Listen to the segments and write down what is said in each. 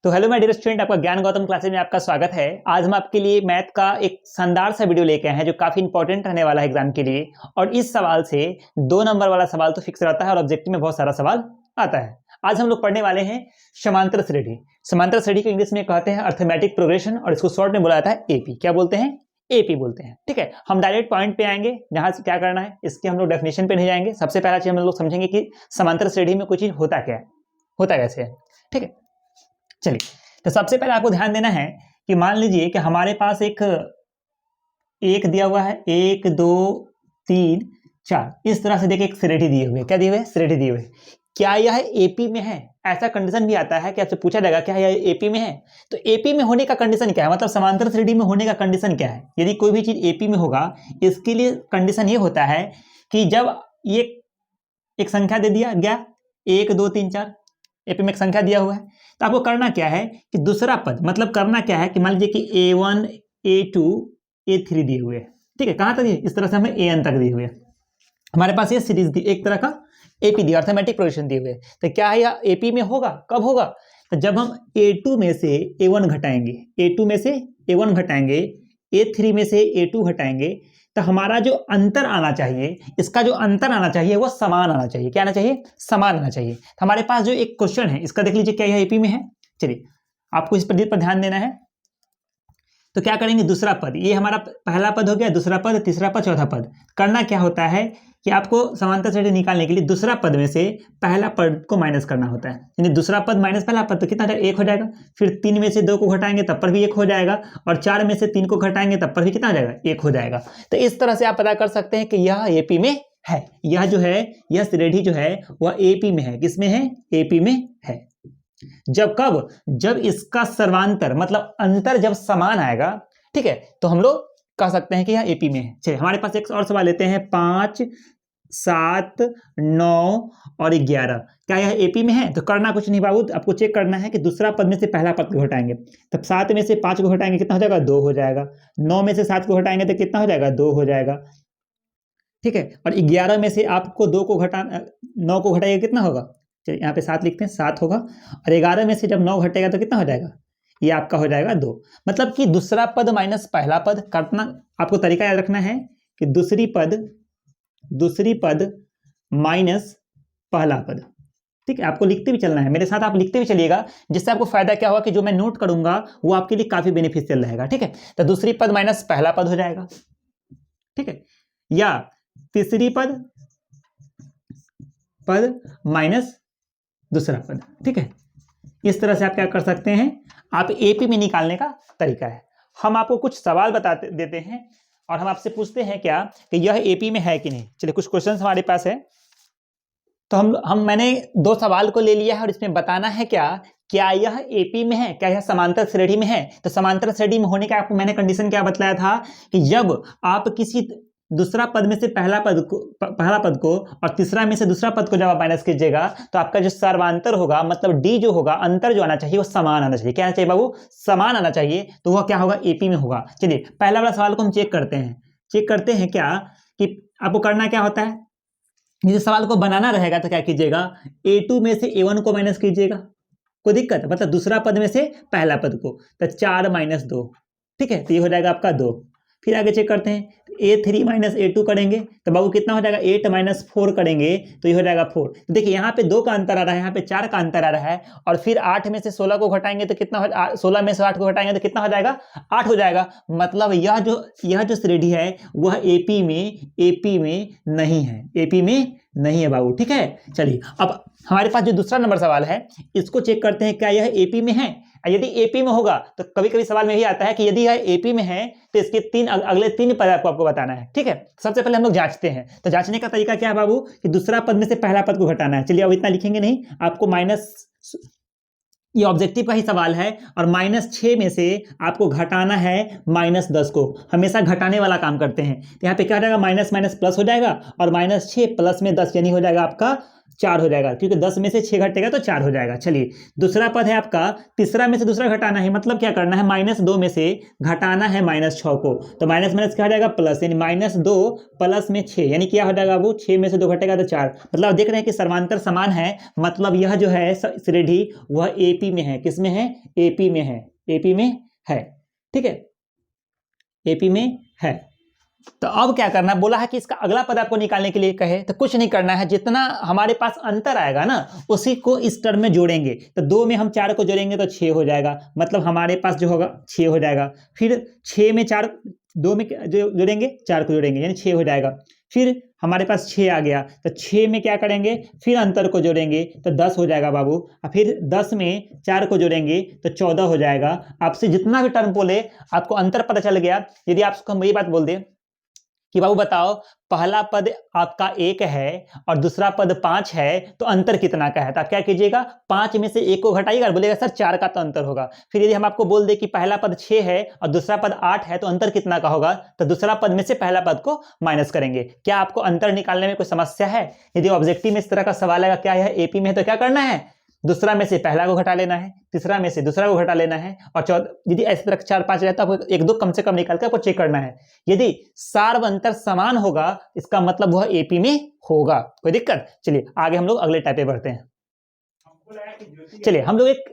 तो hello my dear student, आपका ज्ञान गौतम क्लासेस में आपका स्वागत है। आज हम आपके लिए मैथ का एक शानदार सा वीडियो लेके आए हैं जो काफी इंपॉर्टेंट रहने वाला है एग्जाम के लिए। और इस सवाल से 2 नंबर वाला सवाल तो फिक्स रहता है और ऑब्जेक्टिव में बहुत सारा सवाल आता है। आज हम लोग पढ़ने वाले हैं समांतर श्रेणी। समांतर श्रेणी को इंग्लिश में कहते हैं अर्थमेटिक प्रोग्रेशन और इसको शॉर्ट में बोला जाता है एपी। क्या बोलते हैं? एपी बोलते हैं। ठीक है, हम डायरेक्ट पॉइंट पे आएंगे जहां से क्या करना है इसके हम लोग डेफिनेशन पे नहीं जाएंगे। सबसे पहला चीज हम लोग समझेंगे कि समांतर श्रेणी में कोई चीज होता क्या है, होता कैसे है। ठीक है, चलिए तो सबसे पहले आपको ध्यान देना है कि मान लीजिए कि हमारे पास एक दिया हुआ है, 1 2 3 4 इस तरह से देखिए एक श्रेणी दिए हुए। क्या दिए हुए? श्रेणी दिए हुए। क्या यह एपी में है? ऐसा कंडीशन भी आता है कि आपसे पूछा जाएगा क्या यह एपी में है। तो एपी में होने का कंडीशन क्या है, मतलब समांतर श्रेणी में होने का कंडीशन क्या है। यदि कोई भी चीज एपी में होगा इसके लिए कंडीशन ये होता है कि जब ये एक संख्या दे दिया गया 1 2 3 4 एपी में एक संख्या दिया हुआ है, तो आपको करना क्या है कि दूसरा पद, मतलब करना क्या है कि मान लीजिए कि a1 a2 a3 दिए हुए। ठीक है, कहां तक दिए? इस तरह से हमें an तक दिए हुए। हमारे पास ये सीरीज दी, एक तरह का एपी दिया, अर्थमेटिक प्रोग्रेशन दिए हुए। तो क्या है यह एपी में होगा? कब होगा? तो जब हम a2 में से a1 घटाएंगे, a2 में से a1 घटाएंगे, a3 में से a2 घटाएंगे, तो हमारा जो अंतर आना चाहिए, इसका जो अंतर आना चाहिए वो समान आना चाहिए। क्या आना चाहिए? समान आना चाहिए। तो हमारे पास जो एक क्वेश्चन है इसका देख लीजिए, क्या यह एपी में है। चलिए आपको इस पर ध्यान देना है। तो क्या करेंगे, दूसरा पद, ये हमारा पहला पद हो गया, दूसरा पद, तीसरा पद, चौथा पद। करना क्या होता है कि आपको समांतर श्रेणी निकालने के लिए दूसरा पद में से पहला पद को माइनस करना होता है। यानी दूसरा पद माइनस पहला पद तो कितना हो जाएगा? 1 हो जाएगा। फिर 3 में से 2 को घटाएंगे तब पर भी 1 हो जाएगा, और 4 में से 3 को घटाएंगे तब पर भी कितना हो जाएगा? 1 हो जाएगा। तो इस तरह से आप पता कर सकते हैं कि यह एपी में है। यह जो है, यह श्रेणी जो है वह एपी में है। किसमें है? एपी में है। जब कब? जब इसका सर्वांतर मतलब अंतर जब समान आएगा, ठीक है, तो हम लोग कह सकते हैं कि यह एपी में है। चलिए हमारे पास एक और सवाल लेते हैं, 5 7 9 और 11। क्या यह एपी में है? तो करना कुछ नहीं बाबू, आपको चेक करना है कि दूसरा पद में से पहला पद को घटाएंगे। तब 7 में से 5 को घटाएंगे कितना हो जाएगा? 2 हो जाएगा। 9 में से 7 को घटाएंगे तो कितना हो जाएगा? 2 हो जाएगा। ठीक है, और 11 में से आपको 2 को घटाना, 9 को घटाइए कितना होगा? चलिए यहाँ पे 7 लिखते हैं, 7 होगा। और 11 में से जब 9 घटेगा तो कितना हो जाएगा? ये आपका हो जाएगा 2। मतलब कि दूसरा पद माइनस पहला पद करना, आपको तरीका याद रखना है कि दूसरी पद माइनस पहला पद। ठीक है, आपको लिखते भी चलना है, मेरे साथ आप लिखते भी चलिएगा, जिससे आपको फायदा क्या होगा कि जो मैं नोट करूंगा वो आपके लिए काफी बेनिफिशियल रहेगा। ठीक है, तो दूसरी पद माइनस पहला पद हो जाएगा। ठीक है, या तीसरी पद माइनस दूसरा पद। ठीक है, इस तरह से आप क्या कर सकते हैं, आप एपी में निकालने का तरीका है। हम आपको कुछ सवाल बताते देते हैं और हम आपसे पूछते हैं क्या कि यह एपी में है कि नहीं। चलिए कुछ क्वेश्चंस हमारे पास है, तो मैंने 2 सवाल को ले लिया है और इसमें बताना है क्या यह एपी में है, क्या यह समांतर श्रेणी में है। तो समांतर श्रेणी में होने का आपको मैंने कंडीशन क्या बतलाया था कि जब आप किसी दूसरा पद में से पहला पद को और तीसरा में से दूसरा पद को जब आप माइनस कीजिएगा तो आपका जो सर्वांतर होगा, मतलब डी जो होगा, अंतर जो आना चाहिए वो समान आना चाहिए। क्या आना चाहिए बाबू? समान आना चाहिए। तो वह क्या होगा? एपी में होगा। चलिए पहला वाला सवाल को हम चेक करते हैं क्या कि आपको करना क्या होता है। इस सवाल को बनाना रहेगा तो क्या कीजिएगा, a2 में से a1 को माइनस कीजिएगा। कोई दिक्कत? मतलब दूसरा पद में से पहला पद को, तो 4 माइनस 2। ठीक है, तो ये हो जाएगा आपका 2। फिर आगे चेक करते हैं, a3 माइनस a2 करेंगे तो बाबू कितना हो जाएगा? 8 माइनस 4 करेंगे तो ये हो जाएगा 4। देखिए यहाँ पे 2 का अंतर आ रहा है, यहाँ पे 4 का अंतर आ रहा है। और फिर 8 में से 16 को घटाएंगे तो कितना हो, 16 में से 8 को घटाएंगे तो कितना हो जाएगा? 8 हो जाएगा। मतलब यह जो श्रेणी है वह एपी में नहीं है, एपी में नहीं है बाबू। ठीक है, चलिए अब हमारे पास जो दूसरा नंबर सवाल है इसको चेक करते हैं, क्या यह एपी में है। यदि एपी में होगा तो कभी कभी सवाल में यही आता है कि यदि यह एपी में है तो इसके अगले 3 पद आपको बताना है। ठीक है, सबसे पहले हम लोग जांचते हैं। तो जांचने का तरीका क्या है बाबू कि दूसरा पद में से पहला पद को घटाना है। चलिए अब इतना लिखेंगे नहीं, आपको माइनस, ये ऑब्जेक्टिव का ही सवाल है, और -6 में से आपको घटाना है -10 को। हमेशा घटाने वाला काम करते हैं। तो यहाँ पे क्या हो जाएगा? माइनस माइनस प्लस हो जाएगा, और -6 प्लस में 10 यानी हो जाएगा आपका 4 हो जाएगा, क्योंकि 10 में से 6 घटेगा तो 4 हो जाएगा। चलिए दूसरा पद है आपका, तीसरा में से दूसरा घटाना है, मतलब क्या करना है, -2 में से घटाना है -6 को, तो माइनस माइनस क्या हो जाएगा प्लस, यानी -2 प्लस में 6, यानी क्या हो जाएगा वो 6 में से 2 घटेगा तो 4। मतलब आप देख रहे हैं कि सर्वांतर समान है, मतलब यह जो है श्रेणी वह एपी में है। किस में है? एपी में है, एपी में है, ठीक है, एपी में है। तो अब क्या करना है, बोला है कि इसका अगला पद आपको निकालने के लिए कहे, तो कुछ नहीं करना है, जितना हमारे पास अंतर आएगा ना उसी को इस टर्म में जोड़ेंगे। तो 2 में हम 4 को जोड़ेंगे तो 6 हो जाएगा, मतलब हमारे पास जो होगा 6 हो जाएगा। फिर 6 में 4, 2 में जो जोड़ेंगे 4 को जोड़ेंगे यानी 6 हो जाएगा। फिर हमारे पास 6 आ गया, तो 6 में क्या करेंगे, फिर अंतर को जोड़ेंगे तो 10 हो जाएगा बाबू, और फिर 10 में 4 को जोड़ेंगे तो 14 हो जाएगा। आपसे जितना भी टर्म बोले आपको अंतर पता चल गया। यदि आपको हम ये बात बोल दें कि बाबू बताओ पहला पद आपका 1 है और दूसरा पद 5 है, तो अंतर कितना का है, तो आप क्या कीजिएगा, 5 में से 1 को घटाइएगा, बोलेगा सर 4 का तो अंतर होगा। फिर यदि हम आपको बोल दे कि पहला पद 6 है और दूसरा पद 8 है, तो अंतर कितना का होगा, तो दूसरा पद में से पहला पद को माइनस करेंगे। क्या आपको अंतर निकालने में कोई समस्या है? यदि ऑब्जेक्टिव में इस तरह का सवाल आएगा, क्या यह एपी में है, तो क्या करना है, दूसरा में से पहला को घटा लेना है, तीसरा में से दूसरा को घटा लेना है, और यदि ऐसी तरह 4-5 रहता है आपको 1-2 कम से कम निकाल कर आपको चेक करना है। यदि सार्व अंतर समान होगा इसका मतलब वह एपी में होगा। कोई दिक्कत? चलिए आगे हम लोग अगले टाइप पे बढ़ते हैं। चलिए हम लोग एक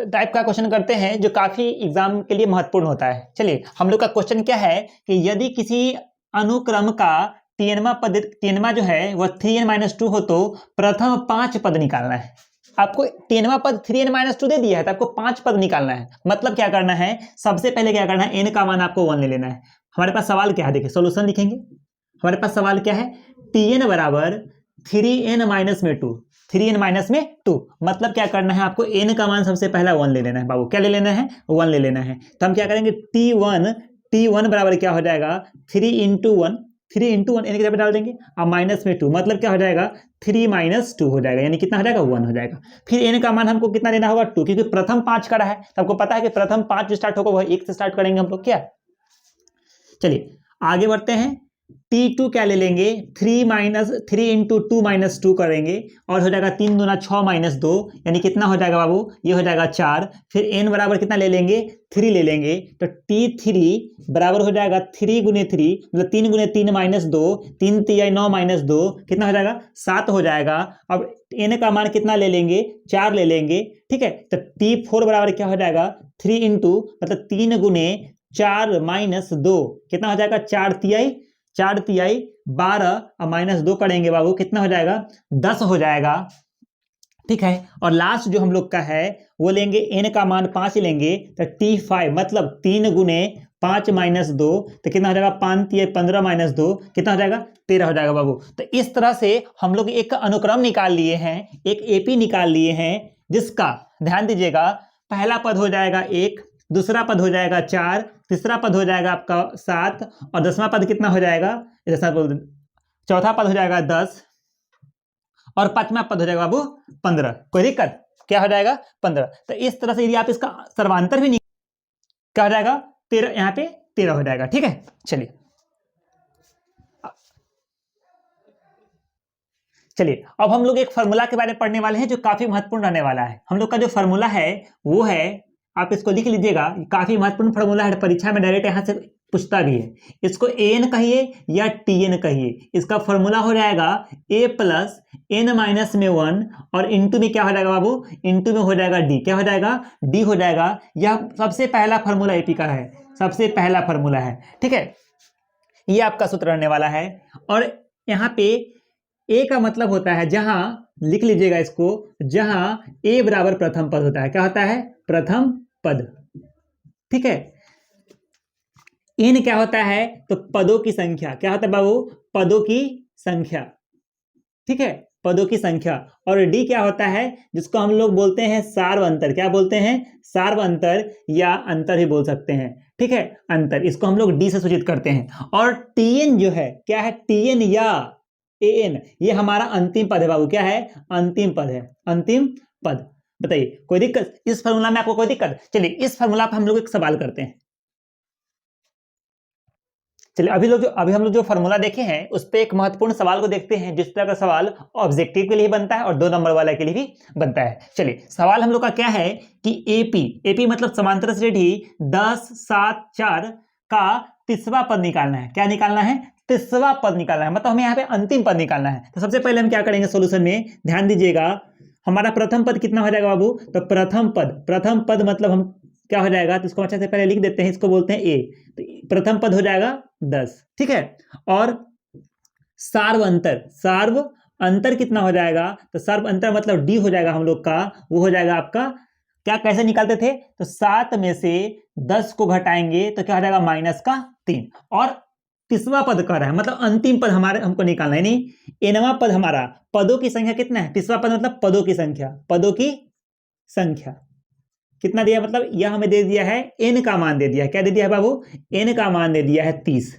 टाइप का क्वेश्चन करते हैं जो काफी एग्जाम के लिए महत्वपूर्ण होता है। चलिए हम लोग का क्वेश्चन क्या है कि यदि किसी अनुक्रम का तीनवा जो है वह 3n-2 हो तो प्रथम 5 पद निकालना है। आपको 10वां पद 3n-2 दे दिया है तो आपको 5 पद निकालना है। मतलब क्या करना है, सबसे पहले क्या करना है, n का मान आपको 1 ले लेना है। हमारे पास सवाल क्या है, देखिए सॉल्यूशन लिखेंगे। हमारे पास सवाल क्या है, tn बराबर 3n-2, 3n-2, मतलब क्या करना है, आपको n का मान सबसे पहला 1 ले लेना है बाबू। क्या ले लेना है, 1 ले लेना है। तो हम क्या करेंगे, t1 बराबर क्या हो जाएगा, 3 × 1, 3 × 1 n की जगह डाल देंगे, अब -2, मतलब क्या हो जाएगा, 3 - 2 हो जाएगा, यानी कितना हो जाएगा, 1 हो जाएगा। फिर n का मान हमको कितना लेना होगा, 2, क्योंकि प्रथम 5 का रहा है, तो आपको पता है कि प्रथम 5 जो स्टार्ट होगा वह 1 से स्टार्ट करेंगे हम लोग। क्या, चलिए आगे बढ़ते हैं। t2 क्या ले लेंगे, 3 × 2 - 2 करेंगे, और हो जाएगा 3 दूना 6 - 2, यानी कितना हो जाएगा बाबू, ये हो जाएगा 4। फिर n बराबर कितना ले लेंगे, 3 ले लेंगे, तो t3 बराबर हो जाएगा 3 × 3, मतलब 3 × 3 - 2, 3 × 3 = 9 - 2, कितना हो जाएगा, 7 हो जाएगा। अब n का मान कितना ले लेंगे, 4 ले लेंगे, ठीक है। तो t4 बराबर क्या हो जाएगा, 3 × मतलब 3 × 4 - 2, कितना हो जाएगा, 4 तिहाई 12, और -2 करेंगे बाबू, कितना हो जाएगा, 10 हो जाएगा, ठीक है। और लास्ट जो हम लोग का है वो लेंगे, n का मान 5 लेंगे, तो t5 मतलब 3 × 5 - 2, तो कितना हो जाएगा, 5 तिहाई 15 - 2, कितना हो जाएगा, 13 हो जाएगा बाबू। तो इस तरह से हम लोग एक अनुक्रम निकाल लिए हैं, एक एपी निकाल लिए हैं, जिसका ध्यान दीजिएगा, पहला पद हो जाएगा 1, दूसरा पद हो जाएगा 4, तीसरा पद हो जाएगा आपका 7, और 10वां पद कितना हो जाएगा, चौथा पद हो जाएगा 10, और 5वां पद हो जाएगा बाबू 15। कोई दिक्कत, क्या हो जाएगा, 15। तो इस तरह से यदि आप इसका सर्वांतर भी क्या हो जाएगा, 13, यहाँ पे 13 हो जाएगा, ठीक है। चलिए अब हम लोग एक फॉर्मूला के बारे में पढ़ने वाले हैं जो काफी महत्वपूर्ण रहने वाला है। हम लोग का जो फॉर्मूला है वो है, आप इसको लिख लीजिएगा, काफी महत्वपूर्ण फॉर्मूला है, परीक्षा में डायरेक्ट यहां से पूछता भी है। इसको an कहिए या tn कहिए, इसका फॉर्मूला हो जाएगा a + n-1, और इंटू में क्या हो जाएगा बाबू, इंटू में हो जाएगा d, क्या हो जाएगा, d हो जाएगा। यह सबसे पहला फॉर्मूला एपी का है, सबसे पहला फॉर्मूला है, ठीक है। ये आपका सूत्र रहने वाला है। और यहाँ पे a का मतलब होता है, जहां लिख लीजिएगा इसको, जहां a बराबर प्रथम पद होता है, क्या होता है, प्रथम पद, ठीक है। n क्या होता है, तो पदों की संख्या, क्या होता है बाबू, पदों की संख्या, ठीक है, पदों की संख्या। और d क्या होता है, जिसको हम लोग बोलते हैं सार्व अंतर, क्या बोलते हैं, सार्व अंतर, या अंतर भी बोल सकते हैं, ठीक है, अंतर, इसको हम लोग d से सूचित करते हैं। और tn जो है, क्या है, tn या an, ये हमारा अंतिम पद है बाबू, क्या है, अंतिम पद है, अंतिम पद। बताइए कोई दिक्कत इस फॉर्मूला में, आपको कोई दिक्कत? चलिए इस फॉर्मूला पर हम लोग एक सवाल करते हैं। चलिए अभी हम लोग जो फॉर्मूला देखे हैं उस पर एक महत्वपूर्ण सवाल को देखते हैं, जिस तरह का सवाल ऑब्जेक्टिव के लिए बनता है और 2 नंबर वाला के लिए भी बनता है। चलिए सवाल हम लोग का क्या है कि एपी मतलब समांतर श्रेणी 10 7 4 का तीसरा पद निकालना है। क्या निकालना है? तीसरा पद निकालना है, मतलब हमें यहाँ पे अंतिम पद निकालना है। तो सबसे पहले हम क्या करेंगे सोल्यूशन में, ध्यान दीजिएगा, हमारा प्रथम पद कितना हो जाएगा बाबू? तो प्रथम पद मतलब हम क्या हो जाएगा, तो इसको अच्छे से पहले लिख देते हैं, इसको बोलते हैं ए। तो प्रथम पद हो जाएगा 10, ठीक है। और सार्व अंतर कितना हो जाएगा? तो सार्व अंतर मतलब डी हो जाएगा हम लोग का, वो हो जाएगा आपका, क्या कैसे निकालते थे, तो 7 में से 10 को घटाएंगे तो क्या हो जाएगा, -3। और तीसरा पद कर रहा है, मतलब अंतिम पद हमारे हमको निकालना है, नहीं एनवा पद हमारा, पदों की संख्या कितना है, तीसरा पद मतलब पदों की संख्या कितना दिया, मतलब यह हमें दे दिया है n का मान दे दिया है। क्या दे दिया है बाबू? n का मान दे दिया है 30,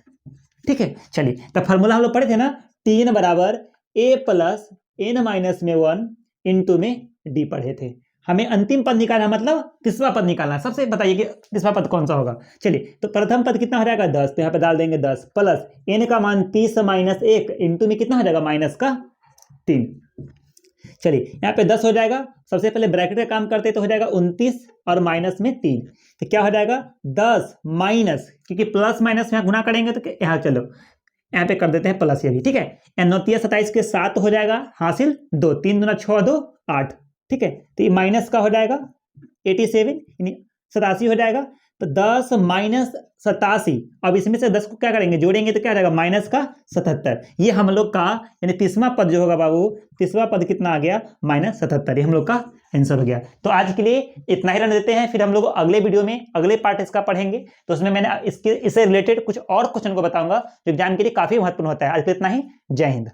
ठीक है। चलिए तो फॉर्मूला हम लोग पढ़े थे ना, Tn बराबर a प्लस n माइनस में 1 इंटू में d पढ़े थे। हमें अंतिम पद निकालना, मतलब तीसरा पद निकालना। सबसे बताइए कि तीसरा पद कौन सा होगा। चलिए तो प्रथम पद कितना हो जाएगा 10, तो यहाँ पे डाल देंगे 10 प्लस n का मान 30 माइनस 1 इंटू में कितना हो जाएगा, -3। चलिए यहाँ पे 10 हो जाएगा, सबसे पहले ब्रैकेट का काम करते तो हो जाएगा 29 और माइनस में 3, तो क्या हो जाएगा 10 माइनस, क्योंकि प्लस माइनस यहाँ गुना करेंगे तो यहाँ चलो यहाँ पे कर देते हैं प्लस, ये भी ठीक है। 9 × 27 के 7 हो जाएगा हासिल 2, 3 दूना 6 2 8, ठीक है। तो ये माइनस का हो जाएगा 87 यानी 87 हो जाएगा। तो 10 माइनस 87, अब इसमें से 10 को क्या करेंगे, जोड़ेंगे तो क्या हो जाएगा, -77। ये हम लोग का यानी तीसरा पद जो होगा बाबू, तीसरा पद कितना आ गया, -77। ये हम लोग का आंसर हो गया। तो आज के लिए इतना ही रहने देते हैं, फिर हम लोग अगले वीडियो में अगले पार्ट इसका पढ़ेंगे, तो उसमें मैंने इससे रिलेटेड कुछ और क्वेश्चन को बताऊंगा जो एग्जाम के लिए काफी महत्वपूर्ण होता है। आज के लिए इतना ही, जय हिंद।